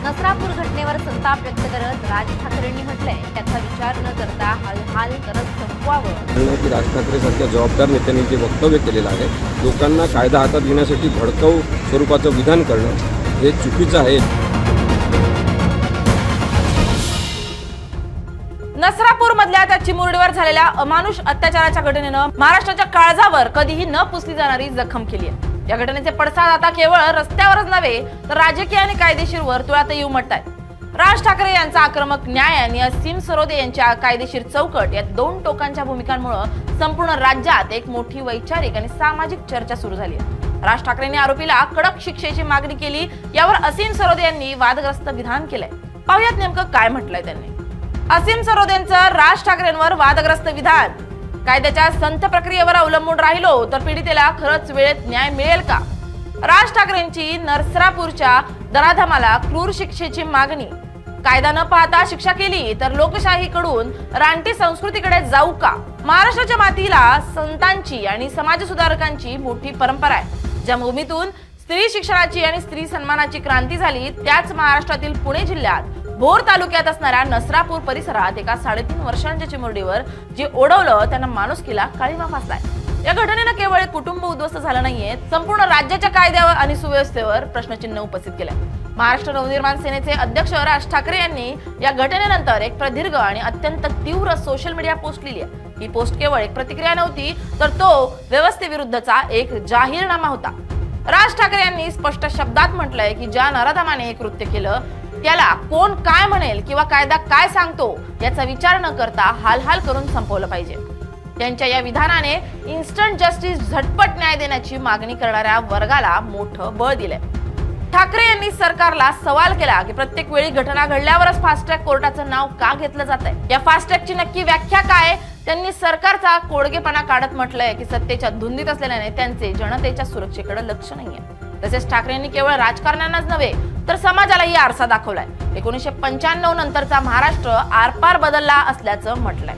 नसरापूर घटनेवर संताप व्यक्त करत राज ठाकरेंनी म्हटलंय त्याचा विचार न करता हालहाल करत संपवावं. की राज ठाकरे सारख्या जबाबदार नेत्यांनी जे वक्तव्य केलेलं आहे, लोकांना कायदा हातात घेण्यासाठी भडकाऊ स्वरूपाचं विधान करणं हे चुकीचं आहे. नसरापूर मधल्या त्या चिमुरडीवर झालेल्या अमानुष अत्याचाराच्या घटनेनं महाराष्ट्राच्या काळजावर कधीही न पुसली जाणारी जखम केली आहे. या घटनेचे पडसाद आता केवळ रस्त्यावरच नव्हे तर राजकीय आणि कायदेशीर वर्तुळातही उमटतायत. राज ठाकरे यांचा आक्रमक न्याय आणि असीम सरोदे यांच्या कायदेशीर चौकट या दोन टोकांच्या भूमिकांमुळे संपूर्ण राज्यात एक मोठी वैचारिक आणि सामाजिक चर्चा सुरू झाली आहे. राज ठाकरेंनी आरोपीला कडक शिक्षेची मागणी केली. यावर असीम सरोदे यांनी वादग्रस्त विधान केलंय. पाहुयात नेमकं काय म्हटलंय त्यांनी. असीम सरोदेंचं राज ठाकरेंवर वादग्रस्त विधान. कायद्याच्या संथ प्रक्रियेवर अवलंबून राहिलो तर पीडितेला खरंच वेळेत न्याय मिळेल का? राज ठाकरेंची नरसरापूरच्या दराधमाला क्रूर शिक्षेची मागणी. कायदा न पाहता शिक्षा केली तर लोकशाहीकडून रानटी संस्कृतीकडे जाऊ का? महाराष्ट्राच्या मातीला संतांची आणि समाजसुधारकांची मोठी परंपरा आहे. ज्या भूमीतून स्त्री शिक्षणाची आणि स्त्री सन्मानाची क्रांती झाली त्याच महाराष्ट्रातील पुणे जिल्ह्यात भोर तालुक्यात असणाऱ्या नसरापूर परिसरात एका 3.5 वर्षांच्या चिमुरडीवर जे ओढवलं त्यांना माणुसकीला काळीमा फासलाय. या घटनेनं केवळ एक कुटुंब उद्ध्वस्त झालं नाहीये, संपूर्ण राज्याच्या कायद्यावर आणि सुव्यवस्थेवर प्रश्नचिन्ह उपस्थित केलंय. महाराष्ट्र नवनिर्माण सेनेचे अध्यक्ष राज ठाकरे यांनी या घटनेनंतर एक प्रदीर्घ आणि अत्यंत तीव्र सोशल मीडिया पोस्ट लिहिली आहे. ही पोस्ट केवळ एक प्रतिक्रिया नव्हती तर तो व्यवस्थेविरुद्धचा एक जाहीरनामा होता. राज ठाकरे यांनी स्पष्ट शब्दात म्हटलंय की ज्या नराधमाने हे कृत्य केलं त्याला कोण काय म्हणेल किंवा कायदा काय सांगतो याचा विचार न करता हालहाल करून संपवलं पाहिजे. त्यांच्या या विधानाने इन्स्टंट जस्टिस झटपट न्याय देण्याची मागणी करणाऱ्या वर्गाला मोठं बळ दिलंय. ठाकरे यांनी सरकारला सवाल केला की प्रत्येक वेळी घटना घडल्यावरच फास्ट ट्रॅक कोर्टाचं नाव का घेतलं जात आहे? या फास्ट ट्रॅकची नक्की व्याख्या काय? त्यांनी सरकारचा कोडगेपणा काढत म्हटलंय की सत्तेच्या धुंदीत असलेल्या नेत्यांचे जनतेच्या सुरक्षेकडे लक्ष नाहीये. तसेच ठाकरेंनी केवळ राजकारण्यांनाच नव्हे तर समाजालाही आरसा दाखवलाय. 1995 नंतरचा महाराष्ट्र आरपार बदलला असल्याचं म्हटलंय.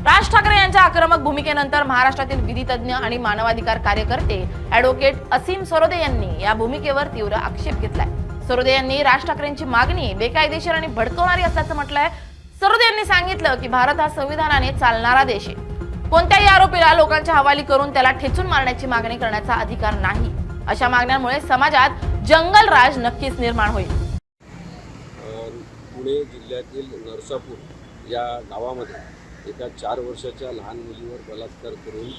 राज ठाकरे यांच्या आक्रमक भूमिकेनंतर महाराष्ट्रातील विधितज्ञ आणि मानवाधिकार कार्यकर्ते ॲडव्होकेट असीम सरोदे यांनी या भूमिकेवर तीव्र आक्षेप घेतलाय. सरोदे यांनी राज ठाकरेंची मागणी बेकायदेशीर आणि भडकवणारी असल्याचं म्हटलंय. सरोदे यांनी सांगितलं की भारत हा संविधानाने चालणारा देश आहे. कोणत्याही आरोपीला लोकांच्या हवाली करून त्याला ठेचून मारण्याची मागणी करण्याचा अधिकार नाही. अशा मागण्यांमुळे समाजात जंगलराज नक्कीच निर्माण होईल. पुणे जिल्ह्यातील नरसापूर या गावामध्ये एका 4 वर्षाच्या लहान मुलीवर बलात्कार करून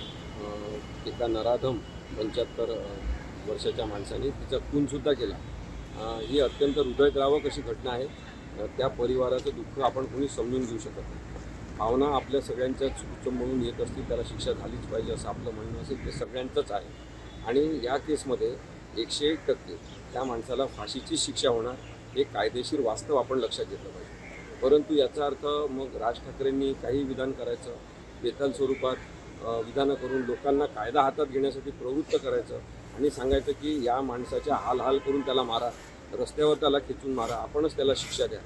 एका नराधम 75 वर्षाच्या माणसाने तिचा खूनसुद्धा केला. ही अत्यंत हृदयद्रावक अशी घटना आहे. त्या परिवाराचं दुःख आपण कोणी समजून घेऊ शकत नाही. भावना आपल्या सगळ्यांच्याच कुटुंबातून येत असतील, त्याला शिक्षा झालीच पाहिजे असं आपलं म्हणणं असेल ते सगळ्यांचंच आहे. आणि या केसमध्ये 101% त्या माणसाला फाशीची शिक्षा होणार हे कायदेशीर वास्तव आपण लक्षात घेतलं पाहिजे. परंतु याचा अर्थ मग राज ठाकरेंनी काही विधान करायचं, बेताल स्वरूपात विधानं करून लोकांना कायदा हातात घेण्यासाठी प्रवृत्त करायचं आणि सांगायचं की या माणसाच्या हालहाल करून त्याला मारा, रस्त्यावर त्याला खेचून मारा, आपणच त्याला शिक्षा द्या,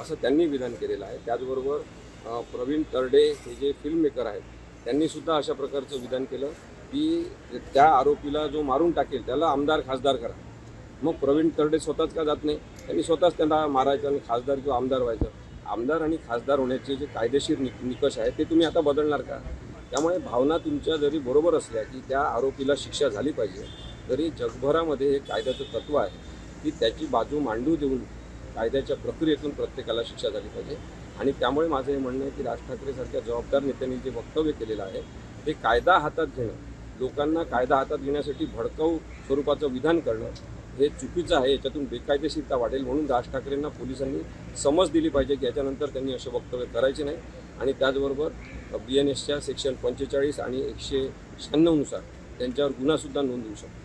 असं त्यांनी विधान केलेलं आहे. त्याचबरोबर प्रवीण तरडे हे जे फिल्ममेकर आहेत त्यांनीसुद्धा अशा प्रकारचं विधान केलं की त्या आरोपीला जो मारून टाकेल त्याला आमदार खासदार करा. मग प्रवीण तरडे स्वतःच का जात नाही? त्यांनी स्वतःच त्यांना मारायचं आणि खासदार किंवा आमदार व्हायचं. आमदार आणि खासदार होण्याचे जे कायदेशीर निकष आहेत ते तुम्ही आता बदलणार का? त्यामुळे भावना तुमच्या जरी बरोबर असल्या की त्या आरोपीला शिक्षा झाली पाहिजे, तरी जगभरामध्ये हे कायद्याचं तत्त्व आहे की त्याची बाजू मांडू देऊन कायद्याच्या प्रक्रियेतून प्रत्येकाला शिक्षा झाली पाहिजे. आणि त्यामुळे माझं हे म्हणणं आहे की राज ठाकरेसारख्या जबाबदार नेत्यांनी जे वक्तव्य केलेलं आहे ते कायदा हातात घेणं, लोकांना कायदा हातात घेण्यासाठी भडकाऊ स्वरूपाचं विधान करणं हे चुकीचं आहे. याच्यातून बेकायदेशीरता वाढेल. म्हणून राज ठाकरेंना पोलिसांनी समज दिली पाहिजे की याच्यानंतर त्यांनी असे वक्तव्य करायचे नाही. आणि त्याचबरोबर BNSच्या सेक्शन 45 आणि 196 नुसार त्यांच्यावर गुन्हासुद्धा नोंद होऊ शकतो.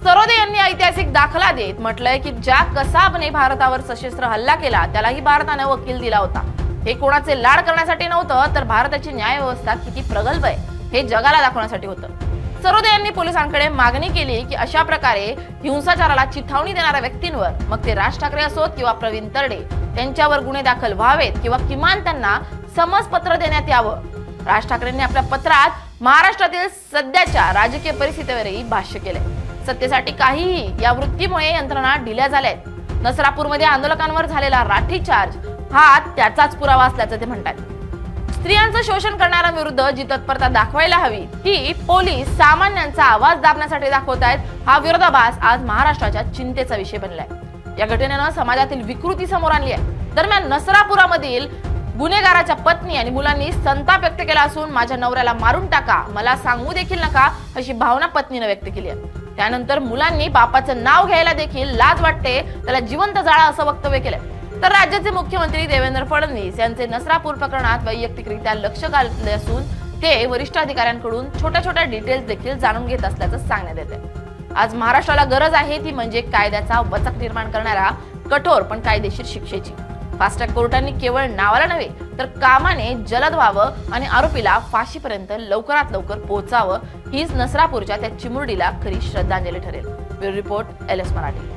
सरोदे यांनी ऐतिहासिक दाखला देत म्हटलंय की ज्या कसाबने भारतावर सशस्त्र हल्ला केला त्यालाही भारताने वकील दिला होता. हे कोणाचे लाड करण्यासाठी नव्हतं तर भारताची न्याय व्यवस्था किती प्रगल्भ आहे हे जगाला दाखवण्यासाठी होतं. सरोदे यांनी पोलिसांकडे मागणी केली की अशा प्रकारे हिंसाचाराला चिथावणी देणाऱ्या व्यक्तींवर, मग ते राज ठाकरे असोत किंवा प्रवीण तरडे, त्यांच्यावर गुन्हे दाखल व्हावेत किंवा किमान त्यांना समजपत्र देण्यात यावं. राज ठाकरेंनी आपल्या पत्रात महाराष्ट्रातील सध्याच्या राजकीय परिस्थितीवरही भाष्य केलंय। सत्तेसाठी काहीही या वृत्तीमुळे यंत्रणा ढिल्या झाल्या आहेत। नसरापूरमध्ये आंदोलकांवर झालेला लाठीचार्ज हा त्याचाच पुरावा असल्याचं ते म्हणतात। स्त्रियांचं शोषण करणाऱ्यांविरुद्ध जी तत्परता दाखवायला हवी ती पोलीस सामान्यांचा आवाज दाबण्यासाठी दाखवतायत। हा विरोधाभास आज महाराष्ट्राच्या चिंतेचा विषय बनलाय। या घटनेनं समाजातील विकृती समोर आणली आहे। दरम्यान नसरापुरामधील गुन्हेगाराच्या पत्नी आणि मुलांनी संताप व्यक्त केला असून माझ्या नवऱ्याला मारून टाका, मला सांगू देखील नका, अशी भावना पत्नीने व्यक्त केली आहे। त्यानंतर मुलांनी बापाचं नाव घ्यायला देखील लाज वाटते, त्याला जिवंत जाळा असं वक्तव्य केलंय। तर राज्याचे मुख्यमंत्री देवेंद्र फडणवीस यांचे नसरापूर प्रकरणात वैयक्तिकरित्या लक्ष घातले असून ते वरिष्ठ अधिकाऱ्यांकडून छोट्या छोट्या डिटेल्स देखील जाणून घेत असल्याचं सांगण्यात येते। आज महाराष्ट्राला गरज आहे ती म्हणजे कायद्याचा वचक निर्माण करणाऱ्या कठोर पण कायदेशीर शिक्षेची। फास्ट ट्रॅक कोर्टांनी केवळ नावाला नव्हे तर कामाने जलद व्हावं आणि आरोपीला फाशीपर्यंत लवकरात लवकर पोहोचावं हीच नसरापूरच्या त्या चिमुरडीला खरी श्रद्धांजली ठरेल। Bureau report LS Marathi.